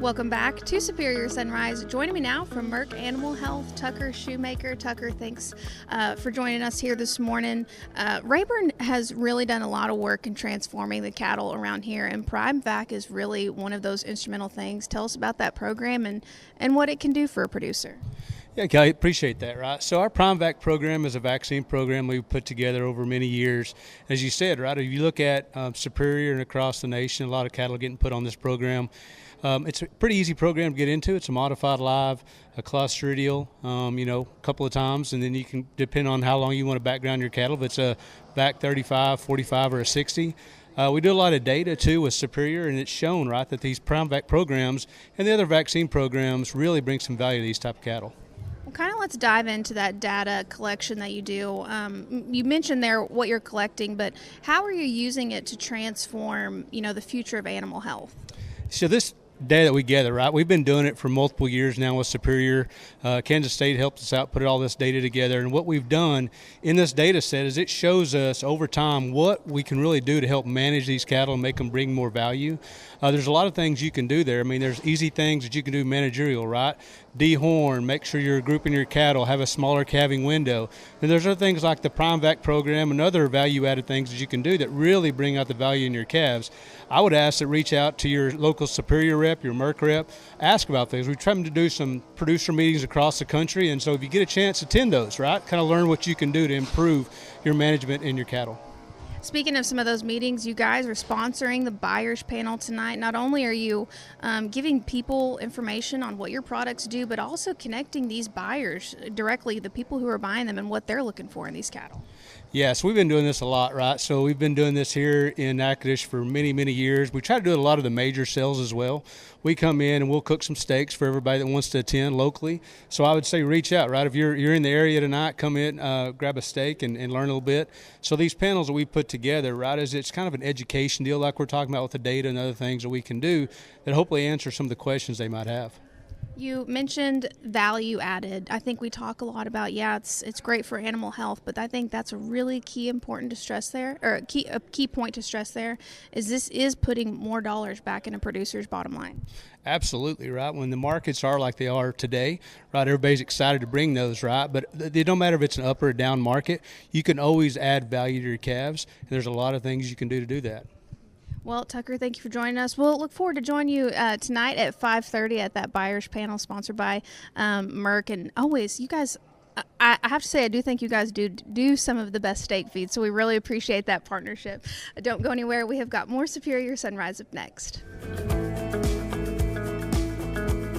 Welcome back to Superior Sunrise. Joining me now from Merck Animal Health, Tucker Schumacher. Tucker, thanks for joining us here this morning. Rayburn has really done a lot of work in transforming the cattle around here, and PrimeVac is really one of those instrumental things. Tell us about that program and what it can do for a producer. Yeah, Kelly, appreciate that, right? So our PrimeVac program is a vaccine program we've put together over many years. As you said, right, if you look at Superior and across the nation, a lot of cattle getting put on this program. It's a pretty easy program to get into. It's a modified live, a clostridial, a couple of times, and then you can, depend on how long you want to background your cattle, if it's a VAC 35, 45, or a 60. We do a lot of data, too, with Superior, and it's shown, right, that these PrimeVac programs and the other vaccine programs really bring some value to these type of cattle. Well, kind of let's dive into that data collection that you do. You mentioned there what you're collecting, but how are you using it to transform, the future of animal health? So this data that we gather, right, we've been doing it for multiple years now with Superior. Kansas State helped us out, put all this data together, and what we've done in this data set is it shows us over time what we can really do to help manage these cattle and make them bring more value. There's a lot of things you can do there. I mean, there's easy things that you can do managerial, right? Dehorn, make sure you're grouping your cattle, have a smaller calving window. And there's other things like the PrimeVac program and other value-added things that you can do that really bring out the value in your calves. I would ask that reach out to your local Superior rep, your Merck rep, ask about things. We try to do some producer meetings across the country, and so if you get a chance, attend those, right? Kind of learn what you can do to improve your management in your cattle. Speaking of some of those meetings, you guys are sponsoring the buyers panel tonight. Not only are you giving people information on what your products do, but also connecting these buyers directly, the people who are buying them and what they're looking for in these cattle. Yes, we've been doing this a lot, right? So we've been doing this here in Natchitoches for many, many years. We try to do a lot of the major sales as well. We come in and we'll cook some steaks for everybody that wants to attend locally. So I would say reach out, right? If you're in the area tonight, come in, grab a steak and learn a little bit. So these panels that we put together, right, is it's kind of an education deal like we're talking about with the data and other things that we can do that hopefully answer some of the questions they might have. You mentioned value added. I think we talk a lot about, it's great for animal health, but I think that's a really important to stress there, or a key point to stress there, is this is putting more dollars back in a producer's bottom line. Absolutely, right? When the markets are like they are today, right, everybody's excited to bring those, right? But it don't matter if it's an up or down market, you can always add value to your calves, and there's a lot of things you can do to do that. Well, Tucker, thank you for joining us. We'll look forward to joining you tonight at 5:30 at that buyers panel sponsored by Merck. And always, you guys, I have to say, I do think you guys do some of the best steak feed, so we really appreciate that partnership. Don't go anywhere. We have got more Superior Sunrise up next.